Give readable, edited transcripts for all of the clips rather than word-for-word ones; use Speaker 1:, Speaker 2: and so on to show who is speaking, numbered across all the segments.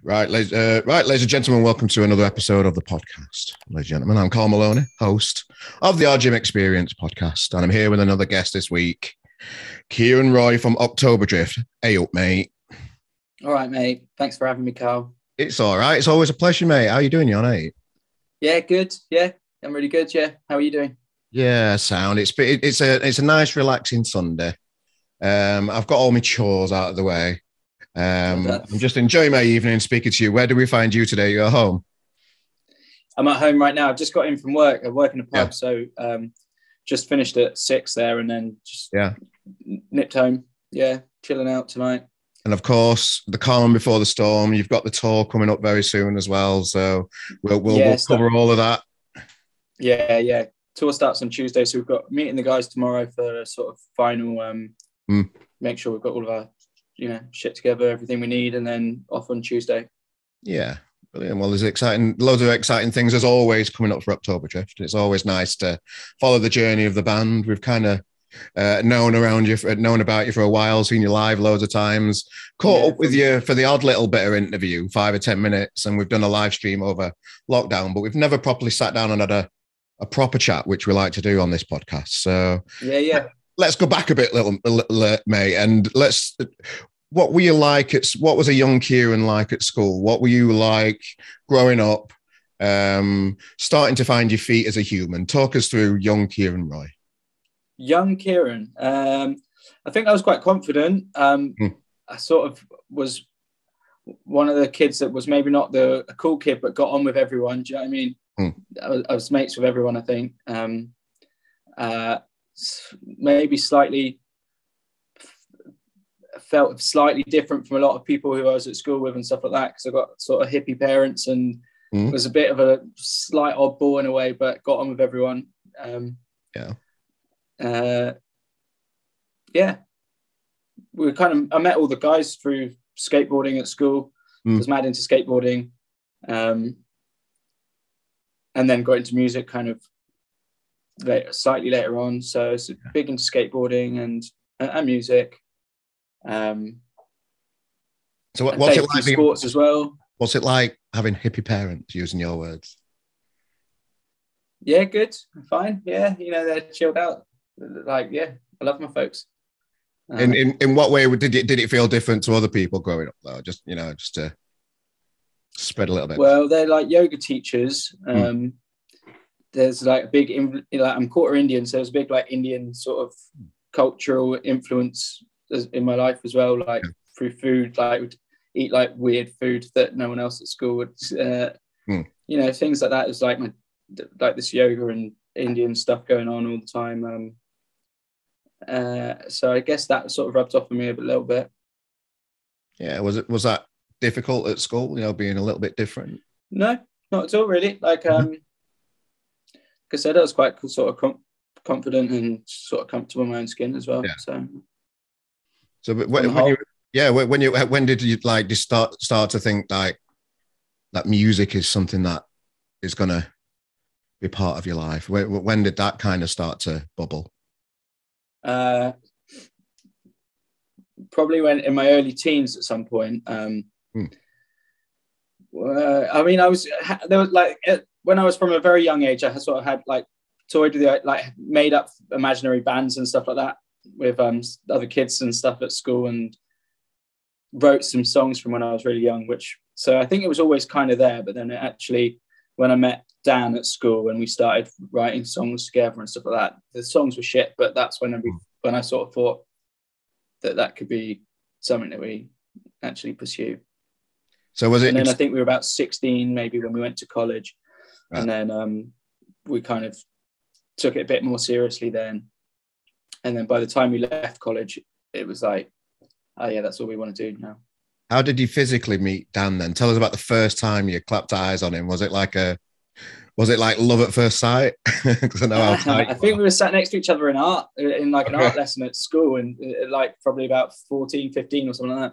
Speaker 1: Ladies and gentlemen, welcome to another episode of the podcast. Ladies and gentlemen, I'm Carl Maloney, host of the Our Gym Experience podcast, and I'm here with another guest this week, KIRAN Roy from October Drift. Hey up, mate.
Speaker 2: All right, mate. Thanks for having me, Carl.
Speaker 1: It's all right. It's always a pleasure, mate. How are you doing, you all right?
Speaker 2: Yeah, good. Yeah, I'm really good. Yeah, how are you doing?
Speaker 1: Yeah, sound. It's a nice, relaxing Sunday. I've got all my chores out of the way. I'm just enjoying my evening speaking to you. Where do we find you today? You're home?
Speaker 2: I'm at home right now. I've just got in from work. I work in a pub, so just finished at 6 there and then just nipped home. Yeah, chilling out tonight.
Speaker 1: And of course, the calm before the storm. You've got the tour coming up very soon as well, so we'll cover all of that.
Speaker 2: Yeah. Tour starts on Tuesday, so we've got meeting the guys tomorrow for a sort of final. Make sure we've got all of our shit together, everything we need, and then off on Tuesday. Yeah,
Speaker 1: brilliant. Well, there's loads of exciting things as always coming up for October Drift. It's always nice to follow the journey of the band. We've kind of known about you for a while, seen you live loads of times, caught up with you for the odd little bit of interview, 5 or 10 minutes, and we've done a live stream over lockdown, but we've never properly sat down and had a proper chat, which we like to do on this podcast. So let's go back a bit, little mate, and what were you like what was a young KIRAN like at school? What were you like growing up, starting to find your feet as a human? Talk us through young KIRAN Roy.
Speaker 2: Young KIRAN. I think I was quite confident. I sort of was one of the kids that was maybe not a cool kid, but got on with everyone. Do you know what I mean? I was mates with everyone, I think. Maybe felt slightly different from a lot of people who I was at school with and stuff like that, because I got sort of hippie parents and was a bit of a slight oddball in a way, but got on with everyone. I met all the guys through skateboarding at school. I was mad into skateboarding, and then got into music kind of slightly later on. So I was big into skateboarding and music.
Speaker 1: So what's it like being
Speaker 2: sports as well?
Speaker 1: What's it like having hippie parents, using your words?
Speaker 2: Yeah, good, fine. Yeah, they're chilled out. I love my folks.
Speaker 1: In what way did it feel different to other people growing up though? Just to spread a little bit.
Speaker 2: Well, they're like yoga teachers. There's like a big, I'm quarter Indian, so there's a big like Indian sort of cultural influence in my life as well. Like through food, like would eat like weird food that no one else at school would. Things like that. Is like this yoga and Indian stuff going on all the time. So I guess that sort of rubbed off on me a little bit.
Speaker 1: Yeah, was that difficult at school? Being a little bit different.
Speaker 2: No, not at all, really. Like I said, I was quite sort of confident and sort of comfortable in my own skin as well.
Speaker 1: Yeah. So when did you like just start to think like that music is something that is gonna be part of your life? When did that kind of start to bubble?
Speaker 2: Probably when in my early teens at some point. I mean, when I was from a very young age, I sort of had like toyed with made up imaginary bands and stuff like that with other kids and stuff at school, and wrote some songs from when I was really young, so I think it was always kind of there. But then when I met Dan at school and we started writing songs together and stuff like that, the songs were shit, but that's when I sort of thought that could be something that we actually pursue.
Speaker 1: So was it?
Speaker 2: And then I think we were about 16 maybe when we went to college. Right. And then we kind of took it a bit more seriously then. And then by the time we left college, it was like, oh yeah, that's all we want to do now.
Speaker 1: How did you physically meet Dan then? Tell us about the first time you clapped eyes on him. Was it like love at first sight? Because I know
Speaker 2: I think we were sat next to each other in art an art lesson at school, and like probably about 14, 15 or something like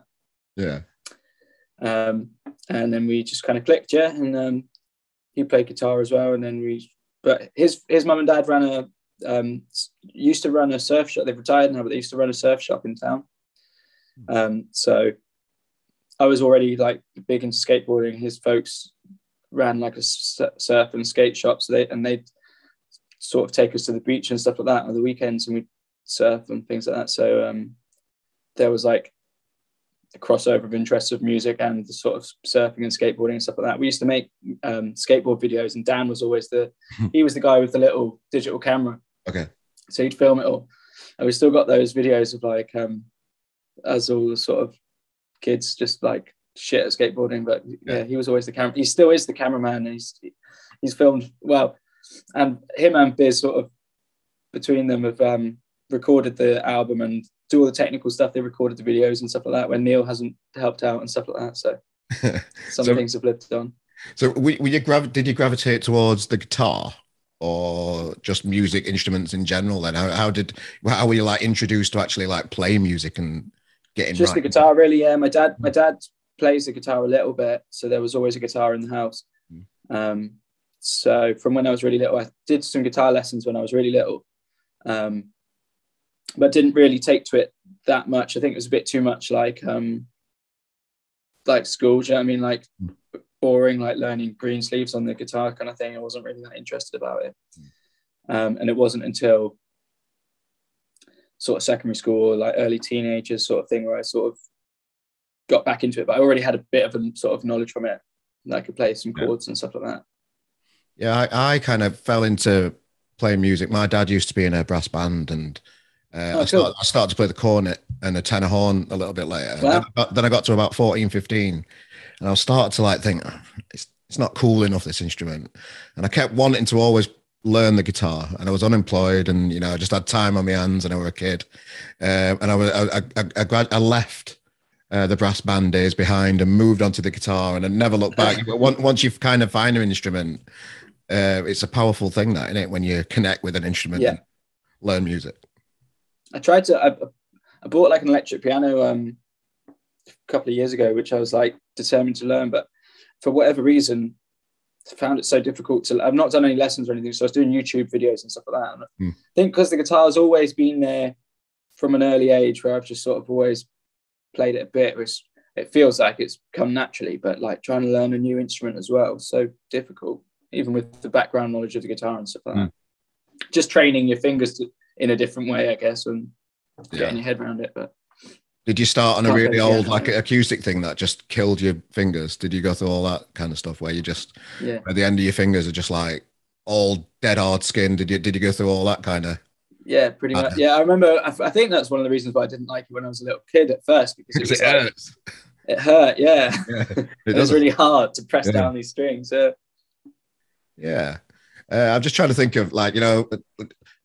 Speaker 1: that.
Speaker 2: Yeah. And then we just kind of clicked, and he played guitar as well. And then but his mum and dad used to run a surf shop. They've retired now, but they used to run a surf shop in town. So I was already like big into skateboarding. His folks ran like a surf and skate shop, so they'd sort of take us to the beach and stuff like that on the weekends, and we'd surf and things like that. So there was like the crossover of interests of music and the sort of surfing and skateboarding and stuff like that. We used to make skateboard videos, and Dan was always he was the guy with the little digital camera.
Speaker 1: Okay.
Speaker 2: So he'd film it all. And we still got those videos of like us all sort of kids just like shit at skateboarding. But yeah, he was always the camera. He still is the cameraman. And he's filmed well. And him and Biz sort of between them have recorded the album and do all the technical stuff. They recorded the videos and stuff like that when Neil hasn't helped out and stuff like that. So some things have lived on.
Speaker 1: So did you gravitate towards the guitar or just music instruments in general? Then how were you like introduced to actually like play music and getting
Speaker 2: just the guitar? Really, yeah. My dad plays the guitar a little bit, so there was always a guitar in the house. So from when I was really little, I did some guitar lessons when I was really little, but didn't really take to it that much. I think it was a bit too much like school. Do you know what I mean? Like boring, like learning green sleeves on the guitar kind of thing. I wasn't really that interested about it. And it wasn't until sort of secondary school, like early teenagers sort of thing, where I sort of got back into it. But I already had a bit of a sort of knowledge from it. And I could play some chords and stuff like that.
Speaker 1: Yeah, I kind of fell into playing music. My dad used to be in a brass band, and I started to play the cornet and the tenor horn a little bit later.
Speaker 2: Wow.
Speaker 1: Then I got to about 14, 15, and I started to like think, it's not cool enough, this instrument. And I kept wanting to always learn the guitar, and I was unemployed, and I just had time on my hands, and I was a kid, and I left the brass band days behind and moved on to the guitar, and I never looked back. But once you've kind of find an instrument, it's a powerful thing, that, isn't it, when you connect with an instrument and learn music.
Speaker 2: I tried to. I bought like an electric piano a couple of years ago, which I was like determined to learn, but for whatever reason, I found it so difficult to. I've not done any lessons or anything, so I was doing YouTube videos and stuff like that. And I think because the guitar has always been there from an early age, where I've just sort of always played it a bit. It feels like it's come naturally, but like trying to learn a new instrument as well, so difficult, even with the background knowledge of the guitar and stuff like that. Just training your fingers in a different way, I guess, and getting your head around it. But
Speaker 1: did you start on a really old like acoustic thing that just killed your fingers? Did you go through all that kind of stuff where you just at the end of your fingers are just like all dead hard skin? Did you go through all that kind of?
Speaker 2: Yeah, pretty much. Yeah, I remember. I think that's one of the reasons why I didn't like it when I was a little kid at first, because it hurts. It hurt. Yeah, it was really hard to press down these strings.
Speaker 1: Yeah. I'm just trying to think of like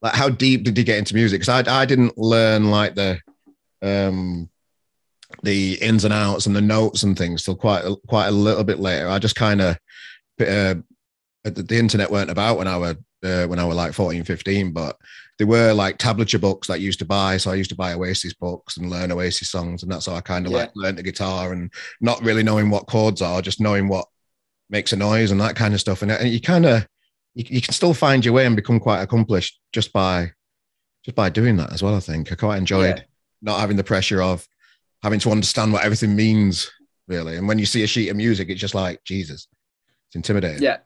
Speaker 1: how deep did you get into music? Because I didn't learn like the ins and outs and the notes and things till quite a little bit later. I just kind of the internet weren't about when I were like 14, 15, but there were like tablature books that I used to buy. So I used to buy Oasis books and learn Oasis songs, and that's how I kind of like learned the guitar, and not really knowing what chords are, just knowing what makes a noise and that kind of stuff. And you kind of you can still find your way and become quite accomplished just by doing that as well. I think I quite enjoyed not having the pressure of having to understand what everything means, really. And when you see a sheet of music, it's just like, Jesus, it's intimidating.
Speaker 2: Yeah.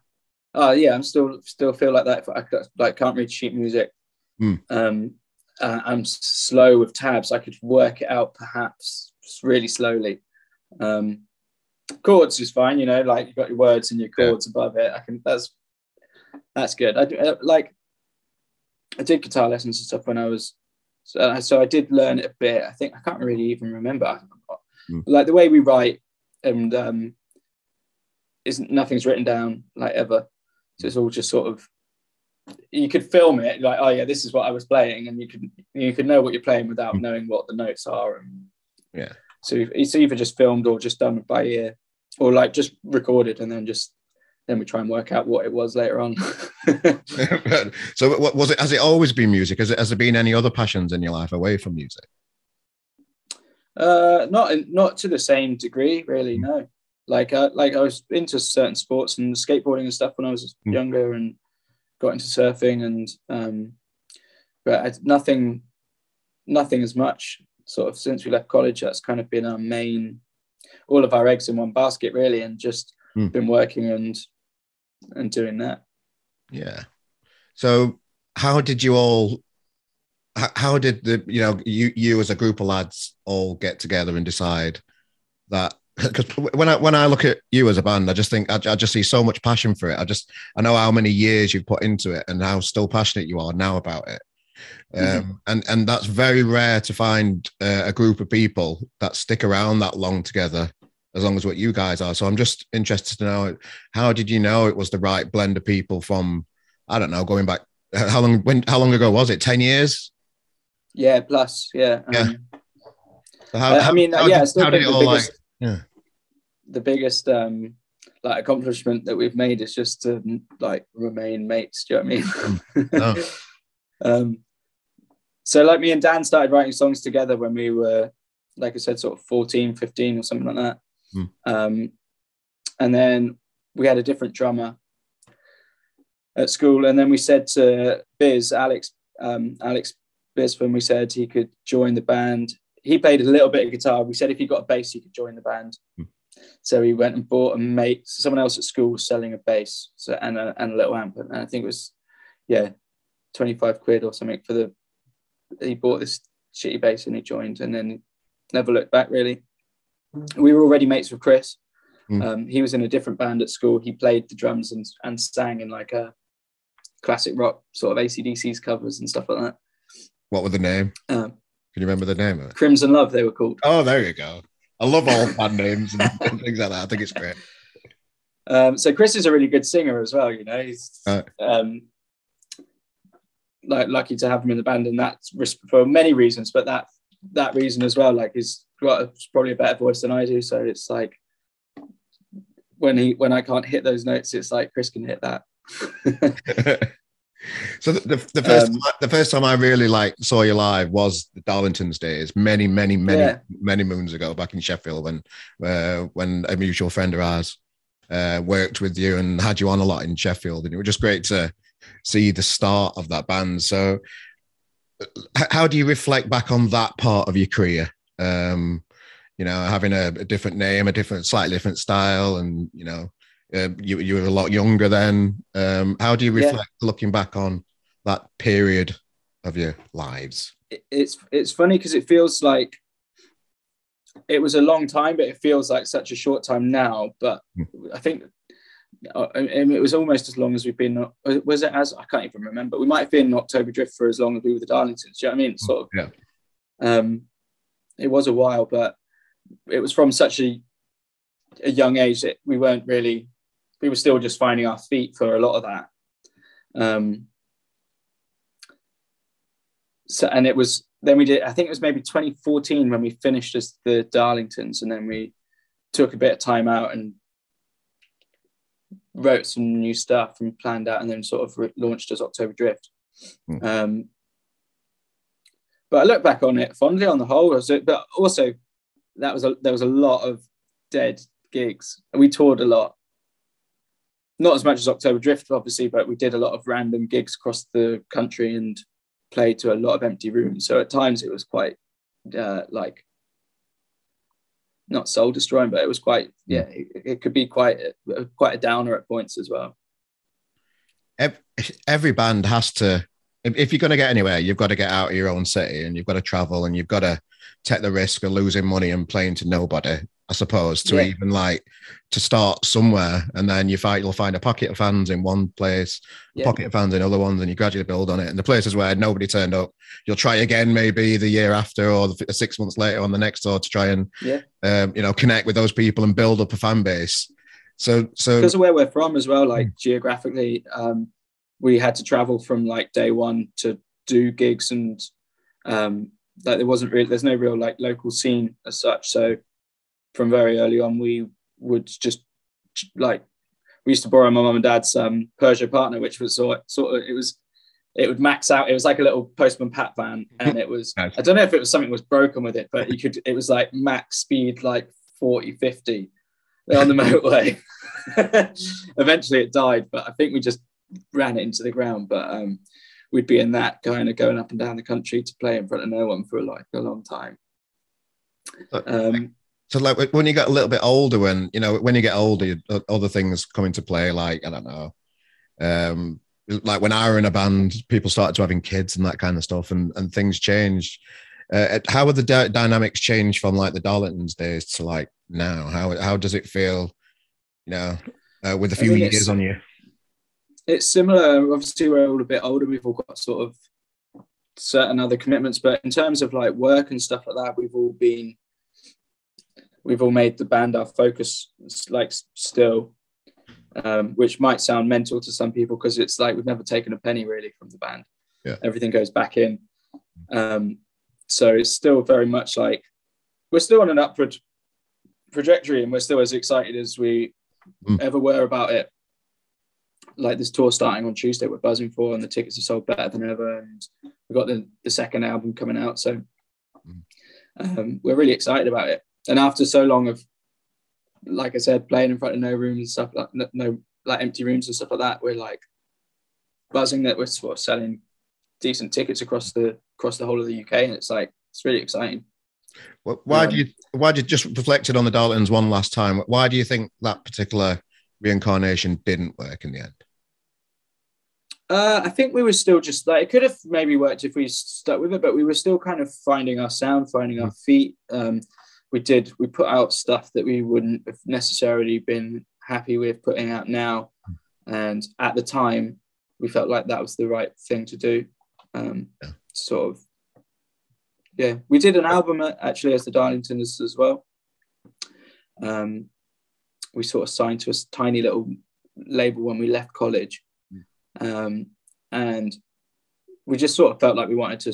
Speaker 2: I'm still feel like that. If I can't read sheet music. I'm slow with tabs. I could work it out perhaps really slowly. Chords is fine, like you've got your words and your chords above it. That's good. I did guitar lessons and stuff when I was, so I did learn it a bit. I think I can't really even remember. Like the way we write, and nothing's written down like ever. So it's all just sort of, you could film it like, oh yeah, this is what I was playing, and you could know what you're playing without knowing what the notes are. And so it's either just filmed or just done by ear, or like just recorded and then we try and work out what it was later on.
Speaker 1: So what was it? Has it always been music? Has there been any other passions in your life away from music?
Speaker 2: Not to the same degree, really. No. Like I was into certain sports and skateboarding and stuff when I was younger, and got into surfing, and but nothing as much sort of since we left college. That's kind of been our main all of our eggs in one basket, really, and just been working and doing that.
Speaker 1: Yeah. So how did you all? How did you as a group of lads all get together and decide that? Because when I look at you as a band, I just think I just see so much passion for it. I know how many years you've put into it and how still passionate you are now about it. And that's very rare to find a group of people that stick around that long together, as long as what you guys are. So I'm just interested to know, how did you know it was the right blend of people from, I don't know, going back, how long ago was it? 10 years?
Speaker 2: Yeah, plus, yeah.
Speaker 1: Yeah. So
Speaker 2: I still think
Speaker 1: the biggest,
Speaker 2: the biggest like accomplishment that we've made is just to like remain mates. Do you know what I mean?
Speaker 1: No.
Speaker 2: So like me and Dan started writing songs together when we were, like I said, sort of 14, 15 or something like that. And then we had a different drummer at school. And then we said to Alex Bispham, we said he could join the band. He played a little bit of guitar. We said if he got a bass, he could join the band. So he went and bought a mate. Someone else at school was selling a bass and a little amp. And I think it was, 25 quid or something he bought this shitty bass and he joined, and then never looked back, really. We were already mates with Chris. He was in a different band at school. He played the drums and sang in like a classic rock, sort of AC/DC's covers and stuff like that.
Speaker 1: What was the name? Can you remember the name of it?
Speaker 2: Crimson Love, they were called.
Speaker 1: Oh, there you go. I love all band names and things like that. I think it's great.
Speaker 2: So Chris is a really good singer as well. He's like lucky to have him in the band, and that's for many reasons, but that reason as well. Like he's got probably a better voice than I do, so it's like when I can't hit those notes, it's like Chris can hit that.
Speaker 1: So the first time I really saw you live was the Darlingtons days, many moons ago, back in Sheffield, when a mutual friend of ours worked with you and had you on a lot in Sheffield, and it was just great to see the start of that band. So how do you reflect back on that part of your career? Having a different name, slightly different style, and you were a lot younger then. How do you reflect looking back on that period of your lives?
Speaker 2: It's funny because it feels like it was a long time, but it feels like such a short time now. But I think it was almost as long as we've been. Was it as I can't even remember. We might have been October Drift for as long as we were the Darlingtons. Do you know what I mean? Sort of. Yeah. It was a while, but it was from such a young age that we weren't really. We were still just finding our feet for a lot of that. And it was, then we did, I think it was maybe 2014 when we finished as the Darlingtons, and then we took a bit of time out and wrote some new stuff and planned out, and then sort of launched as October Drift. But I look back on it fondly on the whole, but also there was a lot of dead gigs. We toured a lot. Not as much as October Drift, obviously, but we did a lot of random gigs across the country and played to a lot of empty rooms. So at times it was quite not soul destroying, but it was quite, it could be quite a downer at points as well.
Speaker 1: Every band has to, if you're going to get anywhere, you've got to get out of your own city, and you've got to travel, and you've got to take the risk of losing money and playing to nobody, I suppose, to even to start somewhere. And then you'll find a pocket of fans in one place, a pocket of fans in other ones, and you gradually build on it. And the places where nobody turned up, you'll try again maybe the year after or 6 months later on the next tour to try and connect with those people and build up a fan base. So
Speaker 2: because of where we're from as well, like geographically, we had to travel from like day one to do gigs, and there's no real like local scene as such. So from very early on, we would just we used to borrow my mum and dad's Peugeot Partner, which was sort of it would max out. It was like a little Postman Pat van, and it was nice. I don't know if it was something was broken with it, but it was like max speed like 40, 50 on the motorway. Eventually it died, but I think we just ran it into the ground. But we'd be in that kind of going up and down the country to play in front of no one for like a long time.
Speaker 1: So like when you get a little bit older, when you get older, other things come into play. Like, I don't know, like when I were in a band, people started to having kids and that kind of stuff, and things changed. How have the dynamics changed from like the Darlingtons days to like now? How does it feel, with a few years on you?
Speaker 2: It's similar. Obviously, we're all a bit older. We've all got sort of certain other commitments, but in terms of like work and stuff like that, we've all made the band our focus, like still, which might sound mental to some people because it's like we've never taken a penny really from the band.
Speaker 1: Yeah.
Speaker 2: Everything goes back in. So it's still very much like we're still on an upward trajectory, and we're still as excited as we ever were about it. Like this tour starting on Tuesday, we're buzzing for, and the tickets are sold better than ever. And we've got the second album coming out, so we're really excited about it. And after so long of, like I said, playing in front of no rooms and stuff, like no like empty rooms and stuff like that, we're like buzzing that we're sort of selling decent tickets across the whole of the UK, and it's really exciting.
Speaker 1: Well, why do you just reflected on the Darlingtons one last time? Why do you think that particular reincarnation didn't work in the end?
Speaker 2: I think we were still just like, it could have maybe worked if we stuck with it, but we were still kind of finding our sound, finding our feet. We put out stuff that we wouldn't have necessarily been happy with putting out now. And at the time, we felt like that was the right thing to do. We did an album actually as the Darlingtons as well. We sort of signed to a tiny little label when we left college. And we just sort of felt like we wanted to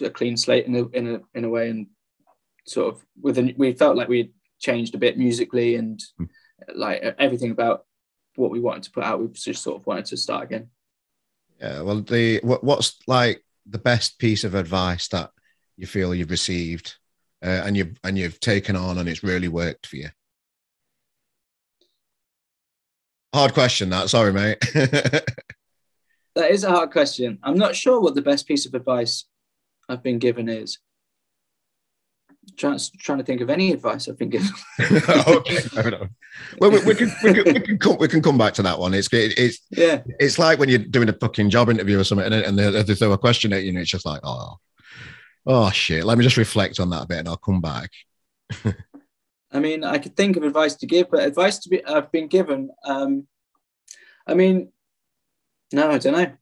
Speaker 2: a clean slate in a way, and sort of we felt like we changed a bit musically, and like everything about what we wanted to put out, we just sort of wanted to start again.
Speaker 1: Yeah, well, what's like the best piece of advice that you feel you've received and you've taken on and it's really worked for you? Hard question, that. Sorry, mate.
Speaker 2: That is a hard question. I'm not sure what the best piece of advice I've been given is. Trying to think of any advice I've been given.
Speaker 1: Okay, fair enough. Well, we can come back to that one. It's like when you're doing a fucking job interview or something, and they throw a question at you, and it's just like, oh shit. Let me just reflect on that a bit, and I'll come back.
Speaker 2: I mean, I could think of advice to give, but I've been given. I mean, no, I don't know.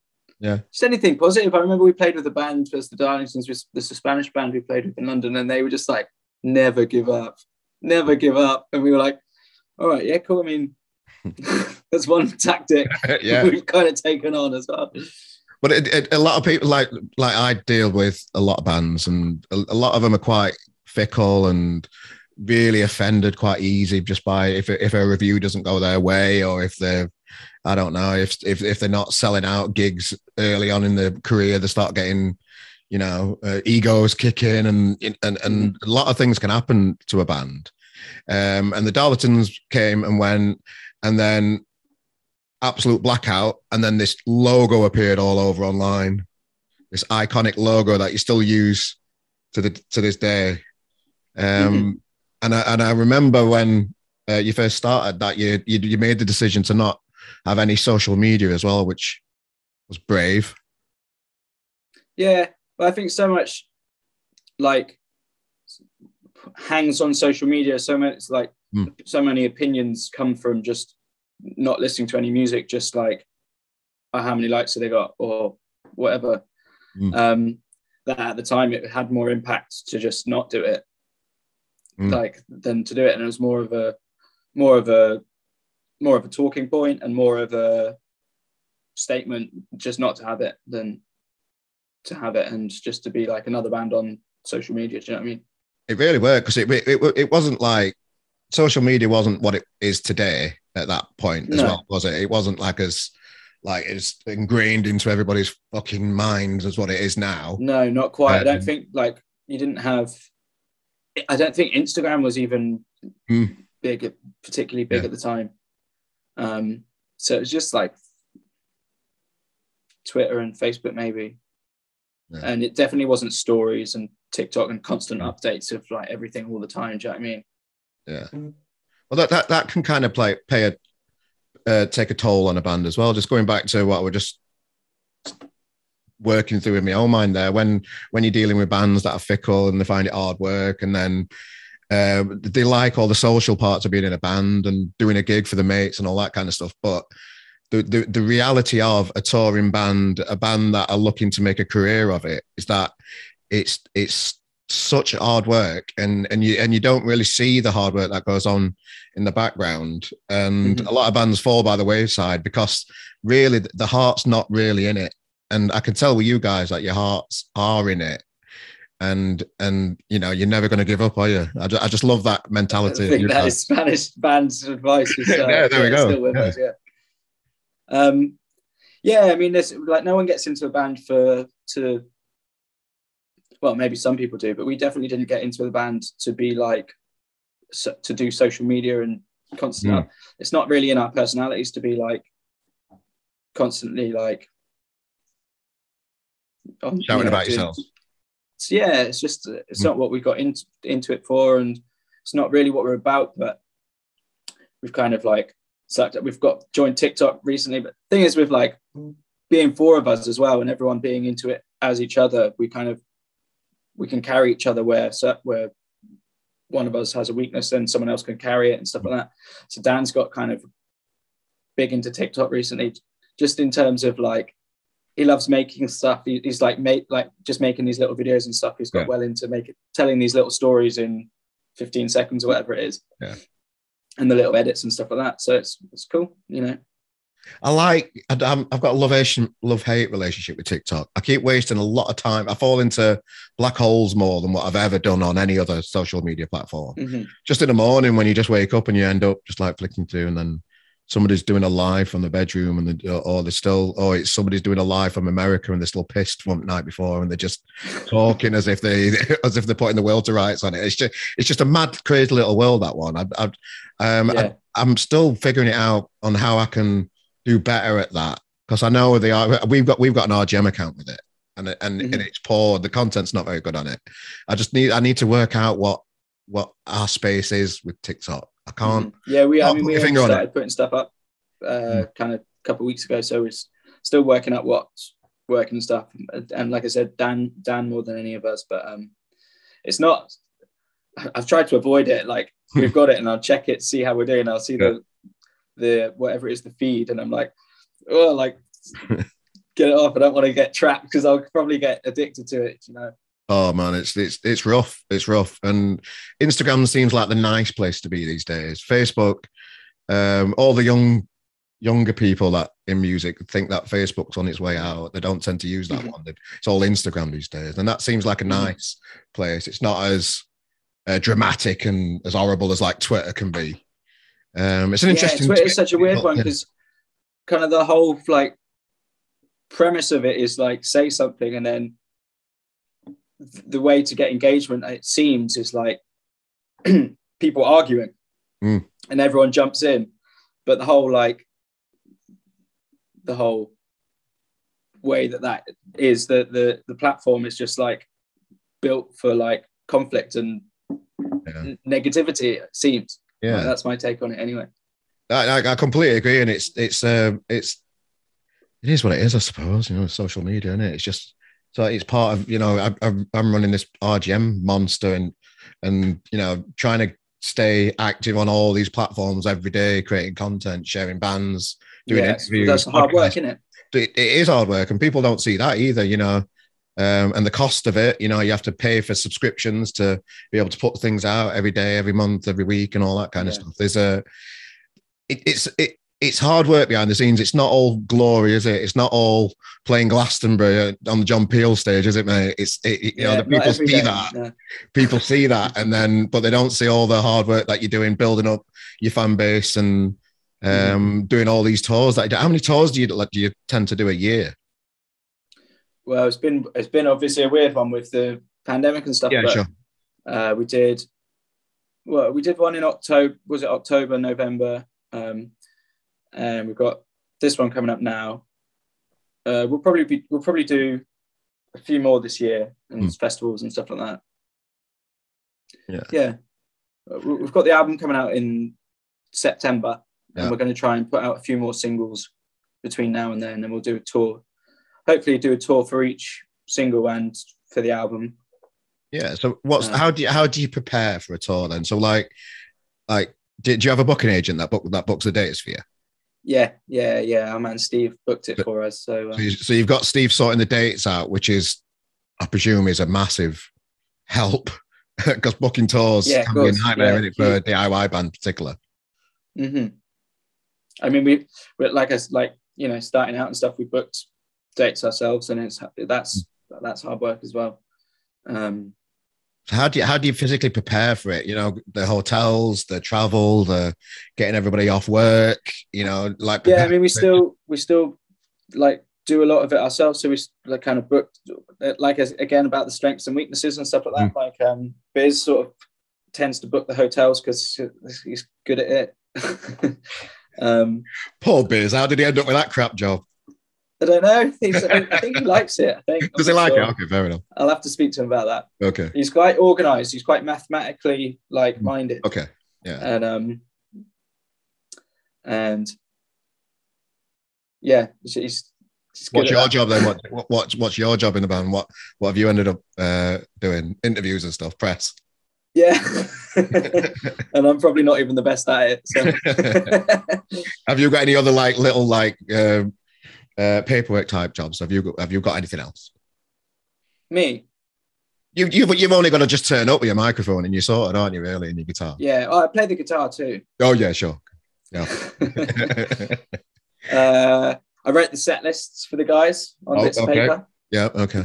Speaker 1: Yeah,
Speaker 2: just anything positive. I remember we played with a band as the Darlingtons, this Spanish band we played with in London, and they were just like, never give up, and we were like, all right, yeah, cool. I mean, that's one tactic we've kind of taken on as well.
Speaker 1: But a lot of people, like I deal with a lot of bands, and a lot of them are quite fickle and really offended quite easy just by if a review doesn't go their way, or if they're, I don't know, if they're not selling out gigs early on in their career, they start getting, egos kick in, and a lot of things can happen to a band. And the Darlingtons came and went, and then absolute blackout, and then this logo appeared all over online, this iconic logo that you still use to this day. And I remember when you first started that you made the decision to not have any social media as well, which was brave.
Speaker 2: Yeah, but I think so much like hangs on social media. So many opinions come from just not listening to any music, just like, how many likes have they got or whatever. That at the time it had more impact to just not do it, than to do it, and it was more of a talking point and more of a statement just not to have it than to have it, and just to be like another band on social media. Do you know what I mean?
Speaker 1: It really worked, because it wasn't like social media wasn't what it is today at that point as well, was it? It wasn't like as like it's ingrained into everybody's fucking minds as what it is now. No,
Speaker 2: not quite. I don't think like you didn't have. I don't think Instagram was even big, particularly big at the time. So it was just like Twitter and Facebook maybe. Yeah. And it definitely wasn't stories and TikTok and constant updates of like everything all the time. Do you know what I mean?
Speaker 1: Yeah. Well, that can kind of take a toll on a band as well. Just going back to what we're just working through in my own mind there, when you're dealing with bands that are fickle and they find it hard work, and then they like all the social parts of being in a band and doing a gig for the mates and all that kind of stuff. But the reality of a touring band, a band that are looking to make a career of it, is that it's such hard work, and you don't really see the hard work that goes on in the background. And a lot of bands fall by the wayside because really the heart's not really in it. And I can tell with you guys that your hearts are in it. And you know, you're never going to give up, are you? I just love that mentality.
Speaker 2: I think that is Spanish band's advice.
Speaker 1: Yeah, there we go.
Speaker 2: Still with us, yeah. I mean, there's like no one gets into a band well, maybe some people do, but we definitely didn't get into the band to be like to do social media and constantly. It's not really in our personalities to be like constantly like
Speaker 1: shouting about yourself.
Speaker 2: Yeah, it's just it's not what we got into it for, and it's not really what we're about. But we've kind of like sucked up. We've got joined TikTok recently, but the thing is, with like being 4 of us as well, and everyone being into it as each other, we can carry each other where one of us has a weakness and someone else can carry it and stuff like that. So Dan's got kind of big into TikTok recently, just in terms of like, he loves making stuff. He's like just making these little videos and stuff. He's got well into telling these little stories in 15 seconds or whatever it is.
Speaker 1: Yeah.
Speaker 2: And the little edits and stuff like that. So it's cool, you know.
Speaker 1: I've got a love-hate relationship with TikTok. I keep wasting a lot of time. I fall into black holes more than what I've ever done on any other social media platform. Just in the morning when you just wake up and you end up just like flicking through, and then somebody's doing a live from the bedroom, and it's somebody's doing a live from America, and they're still pissed from the night before, and they're just talking as if they're putting the world to rights on it. It's just a mad, crazy little world, that one. I'm still figuring it out on how I can do better at that, because I know we've got an RGM account with it, and it's poor. The content's not very good on it. I need to work out what our space is with TikTok. I can't.
Speaker 2: Yeah, we started putting stuff up kind of a couple of weeks ago, so we're still working out what's working and stuff. And like I said, Dan more than any of us, but it's not. I've tried to avoid it. Like, we've got it, and I'll check it, see how we're doing. I'll see the whatever it is, the feed, and I'm like, oh, like get it off. I don't want to get trapped because I'll probably get addicted to it, you know.
Speaker 1: Oh man, it's rough. It's rough. And Instagram seems like the nice place to be these days. Facebook, all the younger people that in music think that Facebook's on its way out. They don't tend to use that one. It's all Instagram these days, and that seems like a nice place. It's not as dramatic and as horrible as like Twitter can be. It's an interesting.
Speaker 2: Twitter is such a weird one because kind of the whole like premise of it is like say something, and then the way to get engagement, it seems, is like people arguing and everyone jumps in. But the whole way that is the platform is just like built for like conflict and negativity, it seems. Yeah, like, that's my take on it anyway.
Speaker 1: I completely agree, and it is what it is, I suppose. You know, social media, isn't it? It's just. So it's part of, you know, I'm running this RGM monster, and you know, trying to stay active on all these platforms every day, creating content, sharing bands, doing interviews.
Speaker 2: That's hard work, isn't it?
Speaker 1: It is hard work, and people don't see that either, you know. And the cost of it, you know, you have to pay for subscriptions to be able to put things out every day, every month, every week, and all that kind of stuff. It's hard work behind the scenes. It's not all glory, is it? It's not all playing Glastonbury on the John Peel stage, is it, mate? You know, the people see that. Yeah. People see that, but they don't see all the hard work that you're doing, building up your fan base and doing all these tours. How many tours do you tend to do a year?
Speaker 2: Well, it's been obviously a weird one with the pandemic and stuff.
Speaker 1: Yeah,
Speaker 2: but,
Speaker 1: sure.
Speaker 2: We did one in October. Was it October, November? And we've got this one coming up now. We'll probably do a few more this year and festivals and stuff like that. Yeah. we've got the album coming out in September, and we're going to try and put out a few more singles between now and then, and we'll do a tour. Hopefully, do a tour for each single and for the album.
Speaker 1: Yeah. So how do you prepare for a tour then? So like, do you have a booking agent that books the dates for you?
Speaker 2: Yeah. Our man Steve booked it for us. So
Speaker 1: you've got Steve sorting the dates out, which is, I presume, is a massive help because booking tours can be a nightmare, isn't it, for a DIY band in particular.
Speaker 2: Mm-hmm. I mean, we're like starting out and stuff, we booked dates ourselves, and that's hard work as well.
Speaker 1: So how do you physically prepare for it? You know, the hotels, the travel, the getting everybody off work. You know, like
Speaker 2: I mean, we still like do a lot of it ourselves. So we like kind of booked again about the strengths and weaknesses and stuff like that. Like Biz sort of tends to book the hotels because he's good at it.
Speaker 1: Poor Biz, how did he end up with that crap job?
Speaker 2: I don't know. I think he likes it.
Speaker 1: Does he like it? Okay, fair enough.
Speaker 2: I'll have to speak to him about that.
Speaker 1: Okay.
Speaker 2: He's quite organised. He's quite mathematically minded.
Speaker 1: Okay. Yeah.
Speaker 2: And yeah, he's
Speaker 1: what's your job then? What's your job in the band? What have you ended up doing? Interviews and stuff, press.
Speaker 2: Yeah. And I'm probably not even the best at it. So.
Speaker 1: Have you got any other little paperwork type jobs? Have you got anything else?
Speaker 2: Me?
Speaker 1: You've only got to just turn up with your microphone and you're sorted, aren't you, really, and your guitar?
Speaker 2: Yeah, I play the guitar too.
Speaker 1: Oh yeah, sure. Yeah.
Speaker 2: I write the set lists for the guys on bits of paper.
Speaker 1: Yeah, okay.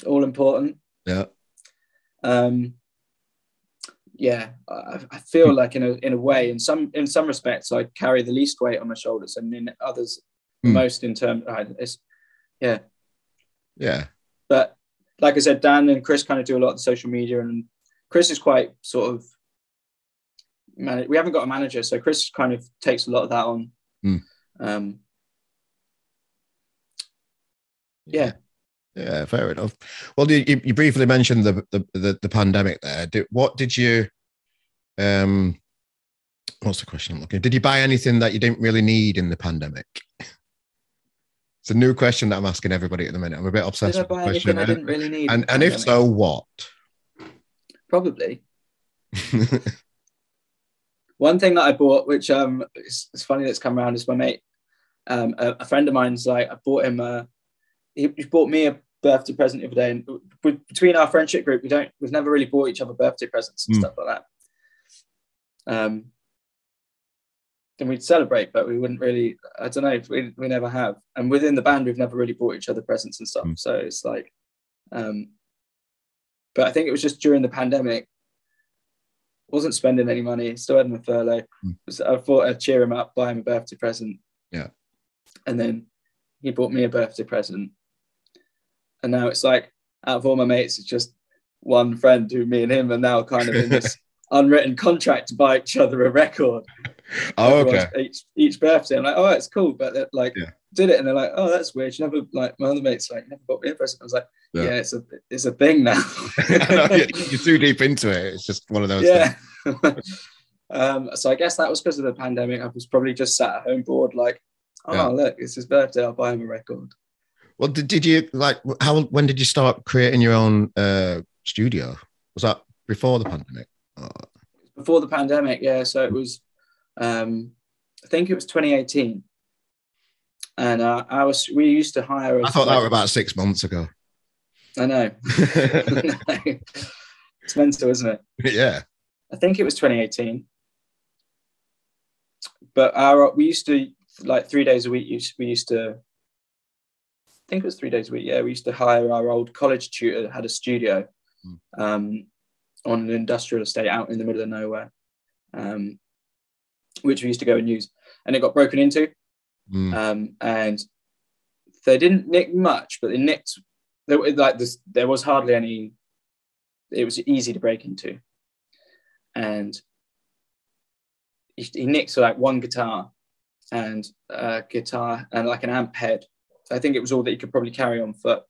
Speaker 2: All important.
Speaker 1: Yeah.
Speaker 2: Yeah, I feel like in a way, in some respects, I carry the least weight on my shoulders, and in others, the most in terms.
Speaker 1: Yeah.
Speaker 2: But like I said, Dan and Chris kind of do a lot of the social media, and Chris is quite sort of. We haven't got a manager, so Chris kind of takes a lot of that on. Yeah.
Speaker 1: Yeah, fair enough. Well, you briefly mentioned the pandemic there. What did you? What's the question I'm looking? Did you buy anything that you didn't really need in the pandemic? It's a new question that I'm asking everybody at the minute. I'm a bit obsessed with the question.
Speaker 2: I didn't really need.
Speaker 1: And if so, what?
Speaker 2: Probably. One thing that I bought, which it's funny that's come around, is my mate. A friend of mine's I bought him. He bought me a birthday present the other day, and between our friendship group, we've never really bought each other birthday presents and stuff like that. Then we'd celebrate, but we wouldn't really. I don't know. We never have. And within the band, we've never really bought each other presents and stuff. So it's like, but I think it was just during the pandemic. Wasn't spending any money. Still had my furlough. I thought I'd cheer him up, buy him a birthday present.
Speaker 1: Yeah.
Speaker 2: And then he bought me a birthday present. And now it's like, out of all my mates, it's just one friend who me and him are now kind of in this unwritten contract to buy each other a record.
Speaker 1: Oh, okay.
Speaker 2: Each birthday. I'm like, oh, it's cool. But did it. And they're like, oh, that's weird. You never, my other mates like, never bought me a present. I was like, yeah, it's a thing now.
Speaker 1: You're too deep into it. It's just one of those things.
Speaker 2: So I guess that was because of the pandemic. I was probably just sat at home bored, like, look, it's his birthday. I'll buy him a record. Well,
Speaker 1: did you when did you start creating your own studio? Was that before the pandemic?
Speaker 2: Before the pandemic, yeah. So it was, I think it was 2018. And we used to hire.
Speaker 1: I thought that were about 6 months ago.
Speaker 2: I know. It's mental, isn't it?
Speaker 1: Yeah.
Speaker 2: I think it was 2018. But we used to, 3 days a week, we used to, I think it was 3 days a week, yeah, we used to hire our old college tutor that had a studio on an industrial estate out in the middle of nowhere, which we used to go and use. And it got broken into. And they didn't nick much, but they nicked, there was hardly any, it was easy to break into. And he nicked one guitar and like an amp head. I think it was all that he could probably carry on foot.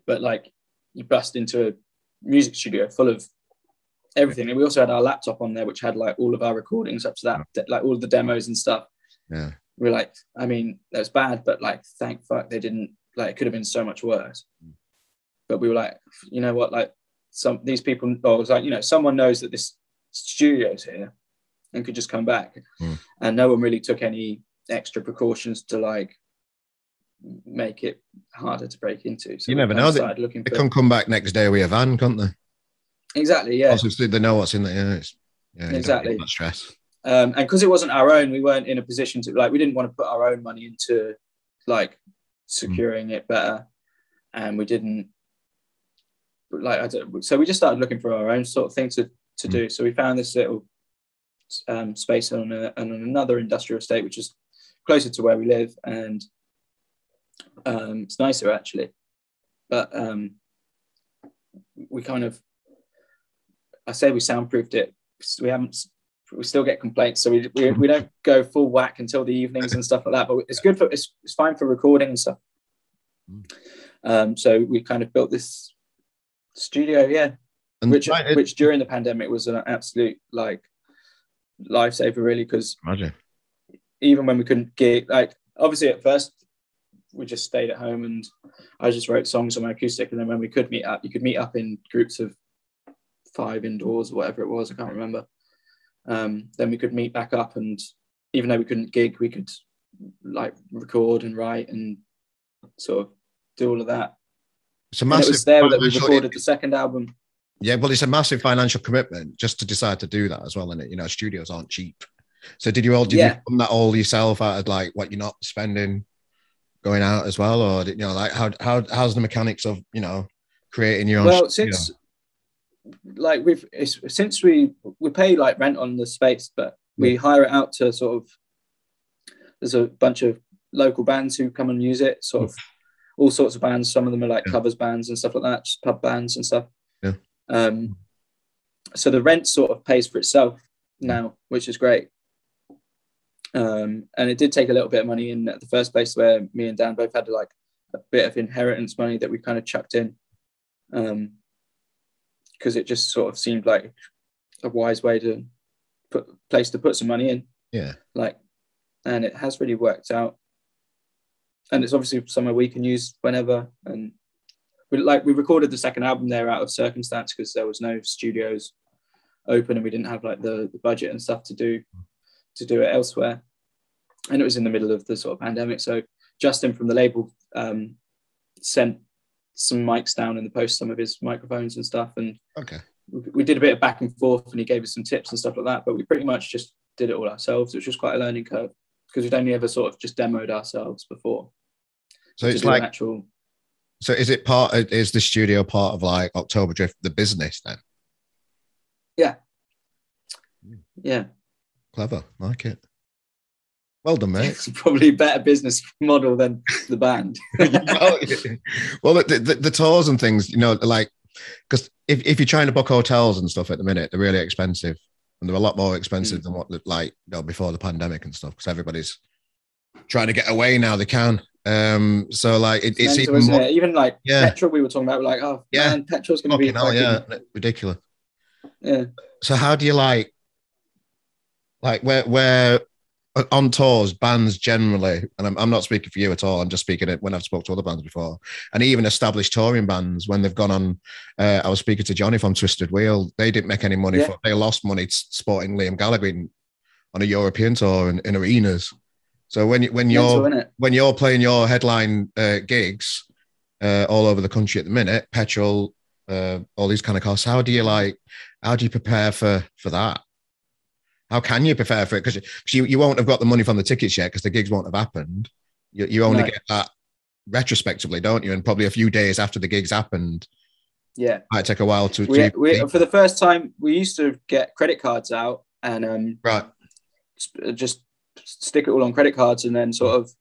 Speaker 2: But you bust into a music studio full of everything. And we also had our laptop on there, which had like all of our recordings up to that, like all of the demos and stuff.
Speaker 1: Yeah.
Speaker 2: We're like, I mean, that was bad, but like, thank fuck they didn't, like, it could have been so much worse. But we were like, you know what, like these people, I was like, you know, someone knows that this studio's here and could just come back. And no one really took any extra precautions to like make it harder to break into. So
Speaker 1: you never know. They can come back next day with a van, can't they?
Speaker 2: Exactly, yeah.
Speaker 1: Obviously, they know what's in there. Yeah,
Speaker 2: exactly.
Speaker 1: That stress.
Speaker 2: And because it wasn't our own, we weren't in a position to, like, we didn't want to put our own money into like securing it better, and we didn't like. So we just started looking for our own sort of thing to do. So we found this little space on another industrial estate, which is closer to where we live, and it's nicer actually. But we kind of, I say we soundproofed it. We still get complaints, so we don't go full whack until the evenings and stuff like that. But it's good for it's fine for recording and stuff. So we kind of built this studio, and which during the pandemic was an absolute like lifesaver, really, because even when we couldn't gig, like obviously at first we just stayed at home and I just wrote songs on my acoustic, and then when we could meet up, you could meet up in groups of 5 indoors or whatever it was, I can't remember. Then we could meet back up, and even though we couldn't gig, we could like record and write and sort of do all of that.
Speaker 1: It's a massive.
Speaker 2: And it was there that we recorded the second album.
Speaker 1: Yeah, well, it's a massive financial commitment just to decide to do that as well, isn't it? You know, studios aren't cheap. So did you fund that all yourself out of like what you're not spending going out as well, or you know, like how's the mechanics of, you know, creating your own?
Speaker 2: Well, since like since we pay like rent on the space, but we hire it out to sort of, there's a bunch of local bands who come and use it, sort of all sorts of bands. Some of them are like covers bands and stuff like that, just pub bands and stuff. So the rent sort of pays for itself now, which is great. And it did take a little bit of money in at the first place, where me and Dan both had like a bit of inheritance money that we kind of chucked in, because it just sort of seemed like a wise way to put some money in. And it has really worked out, and it's obviously somewhere we can use whenever. And we recorded the second album there out of circumstance, because there was no studios open and we didn't have like the budget and stuff to do it elsewhere, and it was in the middle of the sort of pandemic. So Justin from the label sent some mics down in the post, some of his microphones and stuff, and we did a bit of back and forth, and he gave us some tips and stuff like that, but we pretty much just did it all ourselves, which was quite a learning curve, because we'd only ever sort of just demoed ourselves before.
Speaker 1: So it's like actual. So is the studio part of like October Drift, the business then? Yeah. Clever. Like it. Well done, mate.
Speaker 2: It's probably a better business model than the band.
Speaker 1: Well, the tours and things, you know, like, because if you're trying to book hotels and stuff at the minute, they're really expensive, and they're a lot more expensive than what, like, you know, before the pandemic and stuff, because everybody's trying to get away now they can. So like it's
Speaker 2: mental,
Speaker 1: even more,
Speaker 2: even like petrol we were talking about, like, oh man, petrol's going to be
Speaker 1: ridiculous.
Speaker 2: Yeah.
Speaker 1: So how do you like where on tours, bands generally, and I'm not speaking for you at all, I'm just speaking it when I've spoken to other bands before, and even established touring bands, when they've gone on, I was speaking to Johnny from Twisted Wheel, they didn't make any money, they lost money supporting Liam Gallagher on a European tour in arenas. So when you're playing your headline gigs all over the country at the minute, petrol, all these kind of costs, how do you prepare for that? How can you prepare for it? Because you won't have got the money from the tickets yet, because the gigs won't have happened. You only get that retrospectively, don't you? And probably a few days after the gigs happened. Yeah. It might take a while to
Speaker 2: we for the first time, we used to get credit cards out and just stick it all on credit cards, and then sort of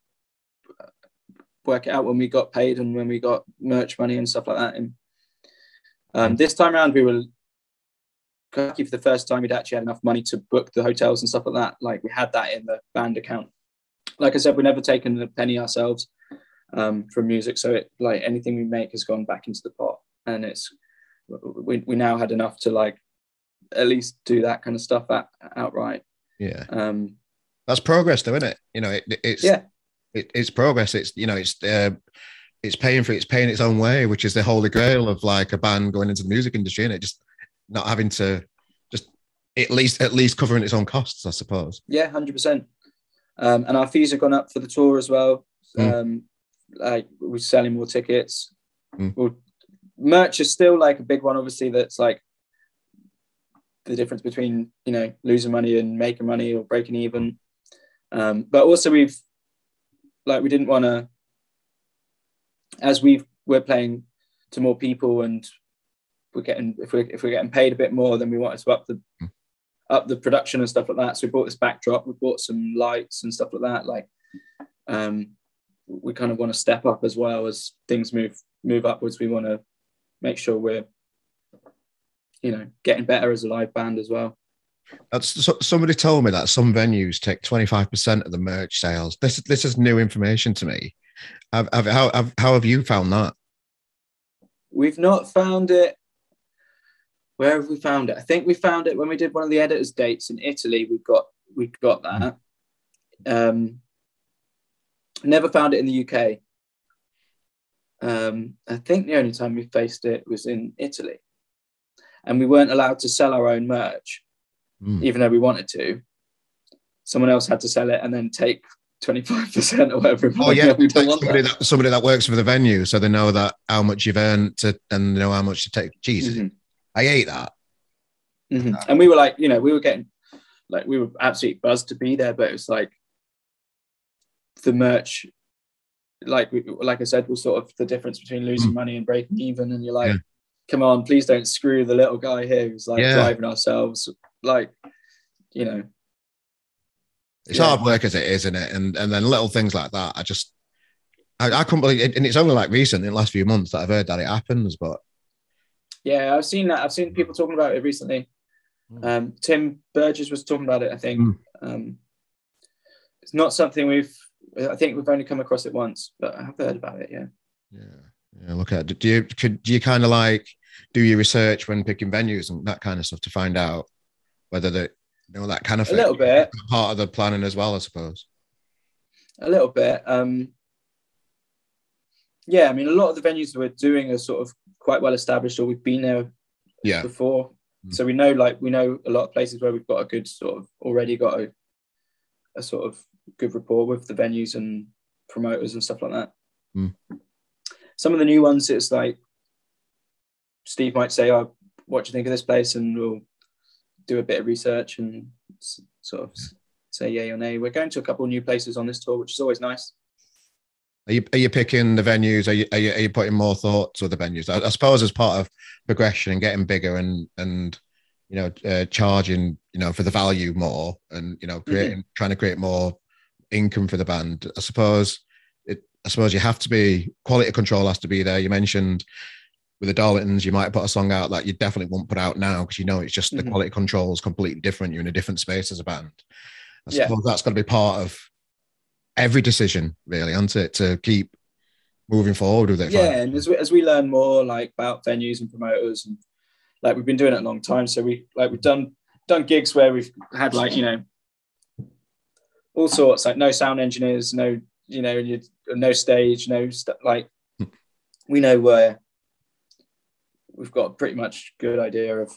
Speaker 2: work it out when we got paid and when we got merch money and stuff like that. And this time around, we were lucky. For the first time, we'd actually had enough money to book the hotels and stuff like that. Like, we had that in the band account. Like I said, we've never taken a penny ourselves from music, so it, like, anything we make has gone back into the pot, and we now had enough to like at least do that kind of stuff outright.
Speaker 1: Yeah. That's progress though, isn't it? You know, it's progress. It's, you know, it's paying its own way, which is the holy grail of like a band going into the music industry, and it just not having to just at least covering its own costs, I suppose.
Speaker 2: Yeah, 100%. And our fees have gone up for the tour as well. Like we're selling more tickets. Well, merch is still like a big one, obviously. That's like the difference between, you know, losing money and making money or breaking even. But also we didn't want to, as we're playing to more people and if we're getting paid a bit more, then we wanted to up the production and stuff like that. So we bought this backdrop, we bought some lights and stuff like that. Like we kind of want to step up as well as things move upwards. We want to make sure we're, you know, getting better as a live band as well.
Speaker 1: Somebody told me that some venues take 25% of the merch sales. This is new information to me. How have you found that?
Speaker 2: We've not found it. Where have we found it? I think we found it when we did one of the Editors dates in Italy. We got that. Never found it in the UK. I think the only time we faced it was in Italy, and we weren't allowed to sell our own merch, even though we wanted to. Someone else had to sell it and then take 25% or whatever.
Speaker 1: Oh yeah, like somebody that works for the venue, so they know that how much you've earned and they know how much to take. Jesus, I hate that.
Speaker 2: And we were like, you know, we were absolutely buzzed to be there, but it was like the merch, like I said, was sort of the difference between losing money and breaking even. And you're like, come on, please don't screw the little guy here who's like driving ourselves. Like, you know,
Speaker 1: it's hard work as it is, isn't it? And then little things like that, I couldn't believe it. And it's only like recent in the last few months that I've heard that it happens. But
Speaker 2: yeah, I've seen that. I've seen people talking about it recently. Tim Burgess was talking about it, I think. It's not something I think we've only come across it once, but I have heard about it. Yeah.
Speaker 1: Look at it. Do you kind of like do your research when picking venues and that kind of stuff to find out whether they, you know, that kind of thing?
Speaker 2: A little bit.
Speaker 1: Part of the planning as well, I suppose.
Speaker 2: A little bit. Yeah, I mean, a lot of the venues that we're doing are sort of quite well established, or we've been there before. So we know a lot of places where we've got a good sort of already got a sort of good rapport with the venues and promoters and stuff like that. Some of the new ones, it's like Steve might say, "Oh, what do you think of this place?" And we'll do a bit of research and sort of say yay or nay. We're going to a couple of new places on this tour, which is always nice.
Speaker 1: Are you picking the venues? Are you putting more thought to the venues? I suppose as part of progression and getting bigger and you know, charging, you know, for the value more, and you know, trying to create more income for the band. I suppose you have to be, quality control has to be there. You mentioned with the Darlingtons, you might put a song out that you definitely won't put out now because you know it's just the quality control is completely different. You're in a different space as a band. I suppose that's got to be part of every decision, really, isn't it, to keep moving forward with it?
Speaker 2: Yeah, and as we learn more like about venues and promoters, and like we've been doing it a long time, so we've done gigs where we've had like, you know, all sorts, like no sound engineers, no, you know, no stage, no stuff, like we know where we've got a pretty much good idea of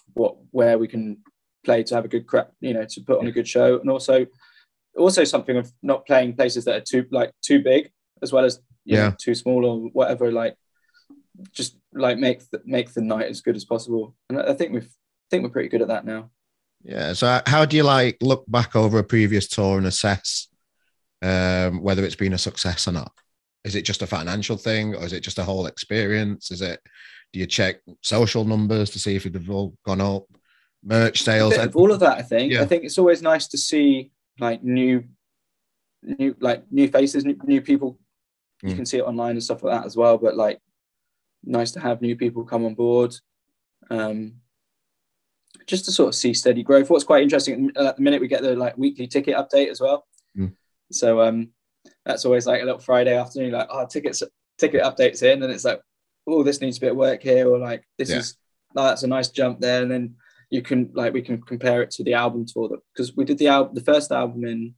Speaker 2: where we can play to have a good crap, you know, to put on a good show, and also something of not playing places that are too big as well as you know, too small or whatever, like just like make the night as good as possible. And I think we're pretty good at that now.
Speaker 1: Yeah. So how do you like look back over a previous tour and assess whether it's been a success or not? Is it just a financial thing, or is it just a whole experience? Do you check social numbers to see if they've all gone up, merch sales,
Speaker 2: a bit of all of that? I think it's always nice to see like new faces, new people. You can see it online and stuff like that as well, but like nice to have new people come on board, just to sort of see steady growth. What's quite interesting at the minute, we get the like weekly ticket update as well. So that's always like a little Friday afternoon, like, oh, ticket updates in, and it's like, oh, this needs a bit of work here, or like this is, oh, that's a nice jump there. And then you can we can compare it to the album tour, because we did the first album in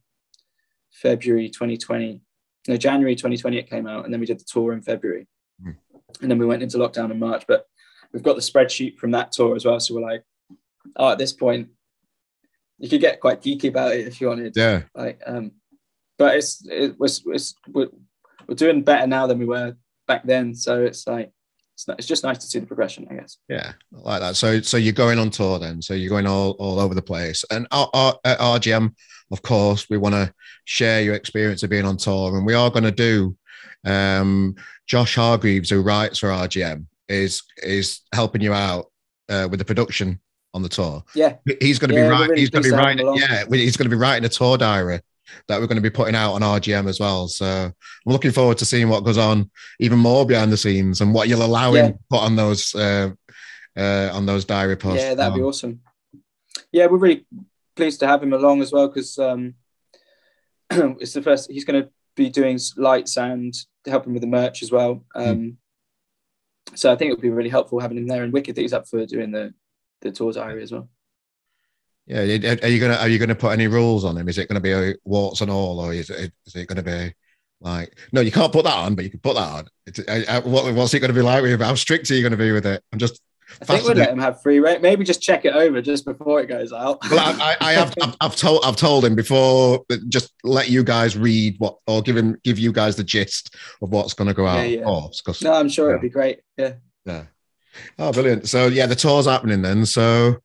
Speaker 2: January 2020 it came out, and then we did the tour in February, and then we went into lockdown in March. But we've got the spreadsheet from that tour as well, so we're like, at this point you could get quite geeky about it if you wanted.
Speaker 1: Yeah.
Speaker 2: But we're doing better now than we were back then, so it's like it's just nice to see the progression, I guess.
Speaker 1: Yeah, I like that. So you're going on tour then. So you're going all over the place. And at RGM, of course, we want to share your experience of being on tour. And we are going to do, Josh Hargreaves, who writes for RGM, is helping you out with the production on the tour.
Speaker 2: Yeah.
Speaker 1: He's going to be writing. He's going to be writing. Yeah, he's going to be writing a tour diary that we're going to be putting out on RGM as well. So I'm looking forward to seeing what goes on even more behind the scenes and what you'll allow him to put on those diary posts.
Speaker 2: Yeah, that'd be awesome. Yeah, we're really pleased to have him along as well, because it's the first. He's going to be doing lights and helping with the merch as well. So I think it would be really helpful having him there, and wicked that he's up for doing the tour diary as well.
Speaker 1: Yeah, are you gonna put any rules on him? Is it going to be a warts and all, or is it going to be like, no, you can't put that on, but you can put that on? What's it going to be like with you? How strict are you going to be with it?
Speaker 2: I think we'd let him have free reign. Maybe just check it over just before it goes out.
Speaker 1: Well, I've told him before, just let you guys read or give you guys the gist of what's going to go out.
Speaker 2: Yeah.
Speaker 1: Of course,
Speaker 2: no, I'm sure it'd be great. Yeah.
Speaker 1: Oh, brilliant. So yeah, the tour's happening then. So.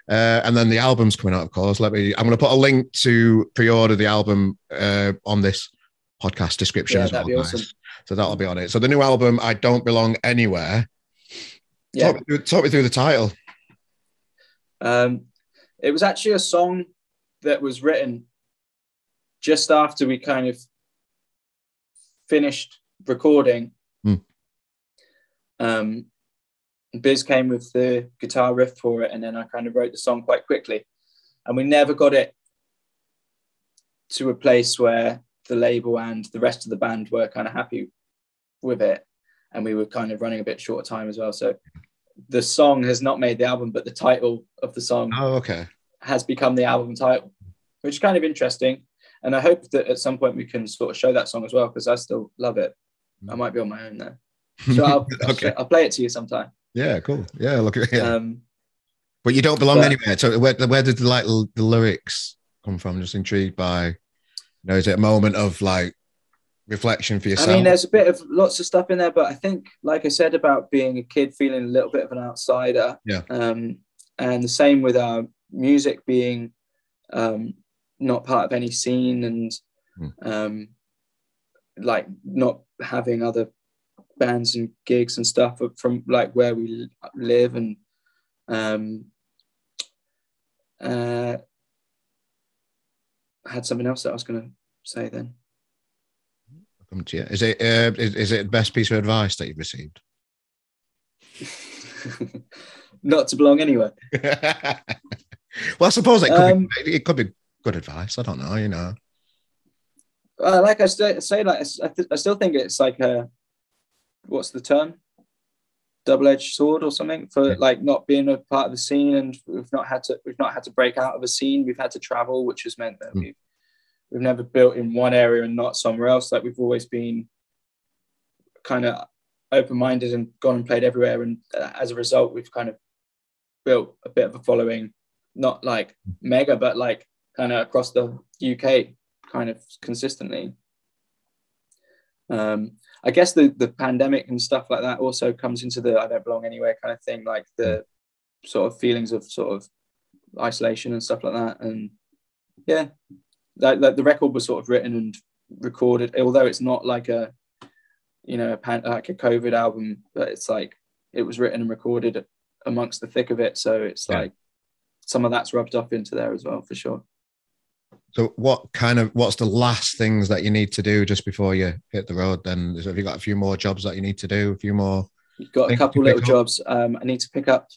Speaker 1: And then the album's coming out, of course. I'm going to put a link to pre-order the album on this podcast description as well.
Speaker 2: That'd be awesome.
Speaker 1: So that'll be on it. So the new album, I Don't Belong Anywhere.
Speaker 2: Yeah.
Speaker 1: Talk me through the title.
Speaker 2: It was actually a song that was written just after we kind of finished recording. Biz came with the guitar riff for it, and then I kind of wrote the song quite quickly, and we never got it to a place where the label and the rest of the band were kind of happy with it, and we were kind of running a bit short of time as well. So the song has not made the album, but the title of the song has become the album title, which is kind of interesting. And I hope that at some point we can sort of show that song as well, because I still love it. I might be on my own there, so I'll play it to you sometime.
Speaker 1: Yeah, cool. Yeah, look at it. But you don't belong anywhere. So where did the lyrics come from? I'm just intrigued by, is it a moment of like reflection for yourself?
Speaker 2: I mean, there's a bit of lots of stuff in there, but I think, like I said, about being a kid feeling a little bit of an outsider.
Speaker 1: Yeah.
Speaker 2: And the same with our music being not part of any scene, and like not having other bands and gigs and stuff from like where we live, and I had something else that I was going to say then.
Speaker 1: Come to you. Is it the best piece of advice that you've received?
Speaker 2: Not to belong anywhere.
Speaker 1: Well, I suppose it could be good advice. I don't know.
Speaker 2: Like I say, like I still think it's like what's the term? Double-edged sword or something, for like not being a part of the scene, and we've not had to break out of a scene. We've had to travel, which has meant that we've never built in one area and not somewhere else. Like we've always been kind of open-minded and gone and played everywhere, and as a result, we've kind of built a bit of a following, not like mega, but like kind of across the UK, kind of consistently. I guess the pandemic and stuff like that also comes into the I don't belong anywhere kind of thing, like the sort of feelings of sort of isolation and stuff like that. And yeah, like the record was sort of written and recorded, although it's not like a like a COVID album, but it's like it was written and recorded amongst the thick of it, so it's like some of that's rubbed off into there as well, for sure.
Speaker 1: So what's the last things that you need to do just before you hit the road then? Have you got a few more jobs that you need to do? A few more?
Speaker 2: You've got a couple little jobs. I need to pick up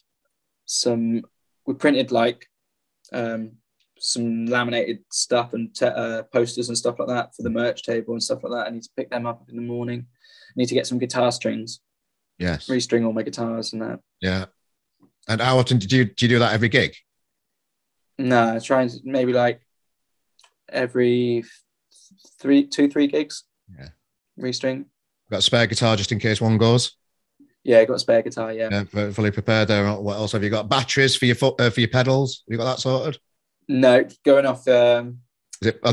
Speaker 2: some, we printed like some laminated stuff and posters and stuff like that for the merch table and stuff like that. I need to pick them up in the morning. I need to get some guitar strings.
Speaker 1: Yes.
Speaker 2: Restring all my guitars and that.
Speaker 1: Yeah. And how often do you do that every gig?
Speaker 2: No, trying maybe like every 3 gigs.
Speaker 1: Yeah.
Speaker 2: Restring.
Speaker 1: Got a spare guitar just in case one goes.
Speaker 2: Yeah, got a spare guitar. Yeah.
Speaker 1: Fully prepared there. What else have you got? Batteries for your pedals? Have you got that sorted?
Speaker 2: No, going off.
Speaker 1: Are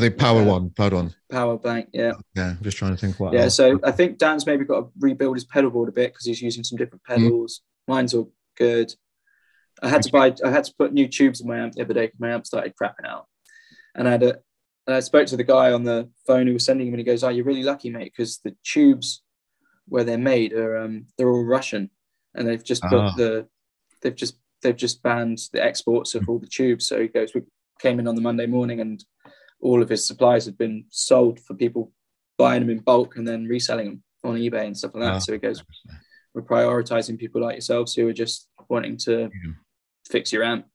Speaker 1: they powered one?
Speaker 2: Power blank. Yeah.
Speaker 1: Yeah, I'm just trying to think what.
Speaker 2: Yeah,
Speaker 1: else.
Speaker 2: so I think Dan's maybe got to rebuild his pedal board a bit because he's using some different pedals. Mine's all good. I had to put new tubes in my amp the other day because my amp started crapping out. And I spoke to the guy on the phone who was sending him, and he goes, "Oh, you're really lucky, mate, because the tubes where they're made are they're all Russian, and they've just they've just banned the exports of all the tubes." So he goes, "We came in on the Monday morning, and all of his supplies had been sold for people buying them in bulk and then reselling them on eBay and stuff like that." So he goes, "We're prioritizing people like yourselves who are just wanting to fix your amp."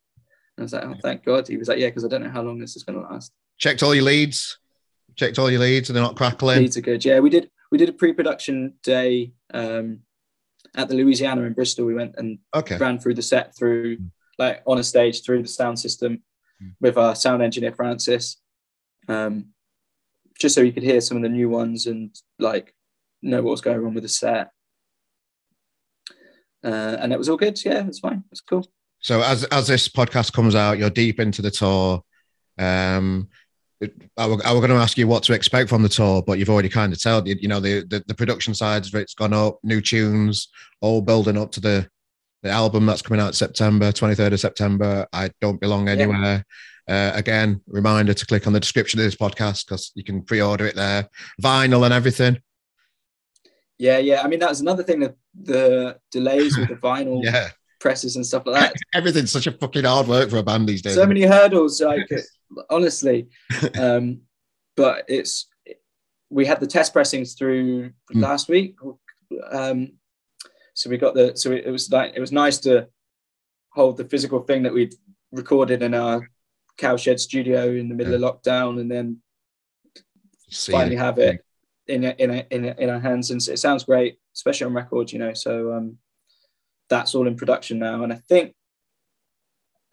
Speaker 2: And I was like, "Oh, thank God." He was like, "Yeah, because I don't know how long this is going to last."
Speaker 1: Checked all your leads, and they're not crackling.
Speaker 2: Leads are good. Yeah, we did a pre-production day at the Louisiana in Bristol. We went and ran through the set through like on a stage through the sound system with our sound engineer Francis, just so you could hear some of the new ones and like know what was going on with the set. And it was all good. Yeah, it was fine. It was cool.
Speaker 1: So as this podcast comes out, you're deep into the tour. I were going to ask you what to expect from the tour, but you've already kind of told you know the production side of it's gone up, new tunes, all building up to the album that's coming out September 23rd of September. I Don't Belong Anywhere. Again, reminder to click on the description of this podcast because you can pre-order it there, vinyl and everything.
Speaker 2: Yeah. I mean, that was another thing, that the delays with the vinyl presses and stuff like that.
Speaker 1: Everything's such a fucking hard work for a band these days.
Speaker 2: So many hurdles, like honestly. But we had the test pressings through last week. So it was nice to hold the physical thing that we'd recorded in our cowshed studio in the middle of lockdown, and then finally have it in our hands. And it sounds great, especially on record, you know. So that's all in production now, and I think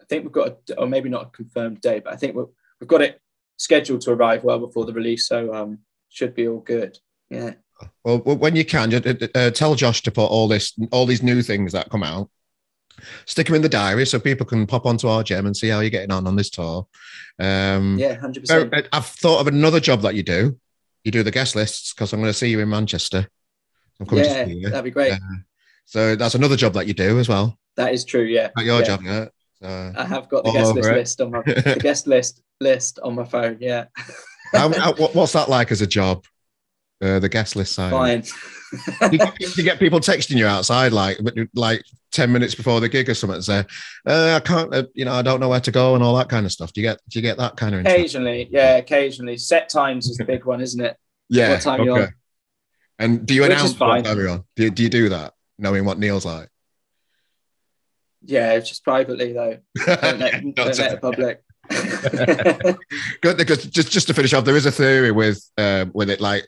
Speaker 2: we've got or maybe not a confirmed date, but I think we've got it scheduled to arrive well before the release, so should be all good. Yeah.
Speaker 1: Well, when you can, tell Josh to put all these new things that come out, stick them in the diary so people can pop onto our gem and see how you're getting on this tour.
Speaker 2: 100%.
Speaker 1: I've thought of another job that you do. You do the guest lists because I'm going to see you in Manchester. I'm coming to see you.
Speaker 2: That'd be great.
Speaker 1: So that's another job that you do as well.
Speaker 2: That is true. Yeah.
Speaker 1: Not your job, yeah. So
Speaker 2: I have got the guest list on my phone. Yeah.
Speaker 1: What's that like as a job? The guest list side.
Speaker 2: Fine.
Speaker 1: you get people texting you outside like 10 minutes before the gig or something and say, I can't, I don't know where to go and all that kind of stuff. Do you get that kind of
Speaker 2: occasionally. Set times is the big one, isn't it?
Speaker 1: Yeah.
Speaker 2: What time you're on.
Speaker 1: And do you announce what time you're on? Do you do that, knowing what Neil's like?
Speaker 2: Yeah, just privately though. Don't let the public.
Speaker 1: Good, because just to finish off, there is a theory with it, like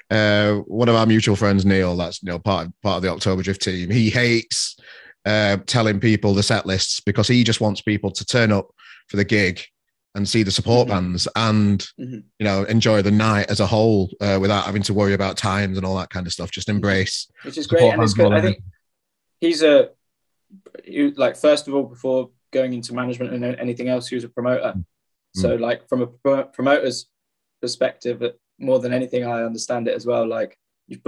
Speaker 1: one of our mutual friends, Neil, that's part of the October Drift team. He hates telling people the set lists because he just wants people to turn up for the gig and see the support bands and enjoy the night as a whole without having to worry about times and all that kind of stuff. Just embrace,
Speaker 2: which is great, and it's good. I think he's first of all, before going into management and anything else, he was a promoter. So like from a promoter's perspective, more than anything, I understand it as well. Like you've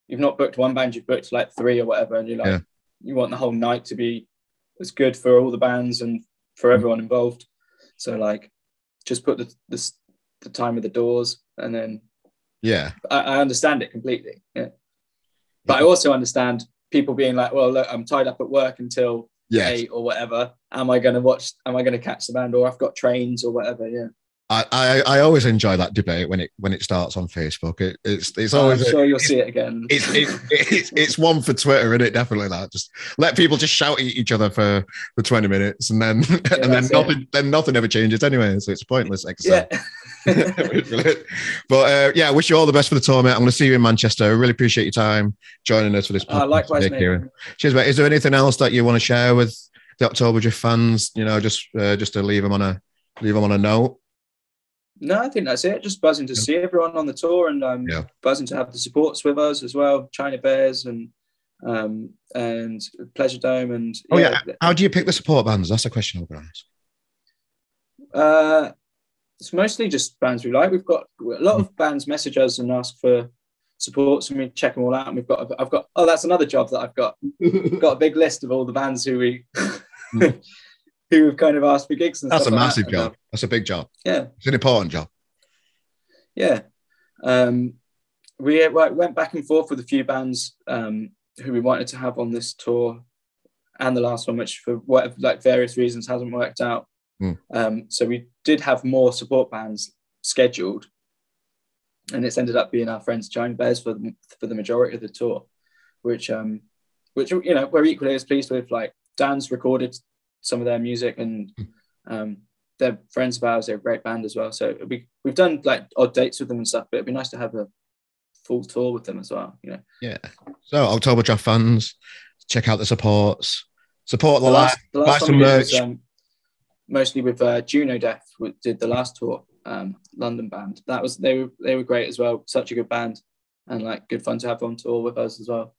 Speaker 2: not booked one band, you've booked like 3 or whatever, and you're like, you want the whole night to be as good for all the bands and for everyone involved. So like, just put the time of the doors, and then I understand it completely. Yeah, but I also understand people being like, well, look, I'm tied up at work until 8 or whatever. Am I going to catch the band, or I've got trains or whatever? Yeah.
Speaker 1: I always enjoy that debate when it starts on Facebook. It's always.
Speaker 2: I'm sure you'll see it again.
Speaker 1: It's one for Twitter, isn't it? Definitely that. Just let people just shout at each other for 20 minutes, and then nothing ever changes anyway. So it's pointless exercise.
Speaker 2: Yeah.
Speaker 1: But yeah, I wish you all the best for the tour, mate. I'm going to see you in Manchester. I really appreciate your time joining us for this podcast.
Speaker 2: Likewise,
Speaker 1: today,
Speaker 2: mate.
Speaker 1: KIRAN. Cheers, mate. Is there anything else that you want to share with the Oktoberfest fans? You know, just to leave them on a note.
Speaker 2: No, I think that's it. Just buzzing to see everyone on the tour, and buzzing to have the supports with us as well. China Bears and Pleasure Dome, and
Speaker 1: how do you pick the support bands? That's a question I'm going to ask.
Speaker 2: It's mostly just bands we like. We've got a lot of bands message us and ask for supports, and we check them all out. And I've got. Oh, that's another job that I've got. Got a big list of all the bands who have kind of asked for gigs. And
Speaker 1: that's
Speaker 2: stuff
Speaker 1: a
Speaker 2: like
Speaker 1: massive
Speaker 2: that.
Speaker 1: job. That's a big job.
Speaker 2: Yeah,
Speaker 1: it's an important job.
Speaker 2: Yeah, we went back and forth with a few bands who we wanted to have on this tour and the last one, which for whatever, like various reasons hasn't worked out. So we did have more support bands scheduled, and it's ended up being our friends China Bears for the majority of the tour, which you know we're equally as pleased with. Like Dan's recorded some of their music, and they're friends of ours. They're a great band as well. So we've done like odd dates with them and stuff, but it'd be nice to have a full tour with them as well. You know. Yeah.
Speaker 1: So Oktoberfest fans, check out the supports. Support the
Speaker 2: last
Speaker 1: buy some merch.
Speaker 2: Was, mostly with Juno Death, who did the last tour, London band. That was they were great as well. Such a good band, and like good fun to have on tour with us as well.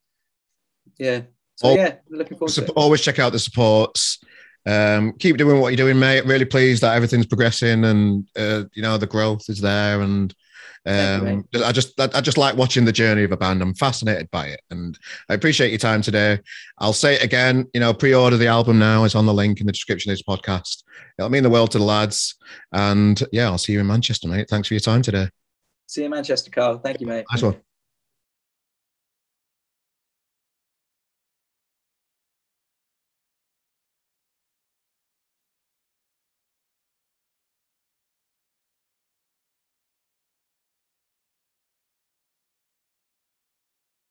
Speaker 2: Yeah. So looking forward to it.
Speaker 1: Always check out the supports. Keep doing what you're doing, mate. Really pleased that everything's progressing, and you know the growth is there. And I just like watching the journey of a band. I'm fascinated by it, and I appreciate your time today. I'll say it again. You know, pre-order the album now. It's on the link in the description of this podcast. It'll mean the world to the lads. And yeah, I'll see you in Manchester, mate. Thanks for your time today.
Speaker 2: See you in Manchester, Carl. Thank you, mate.
Speaker 1: Nice one.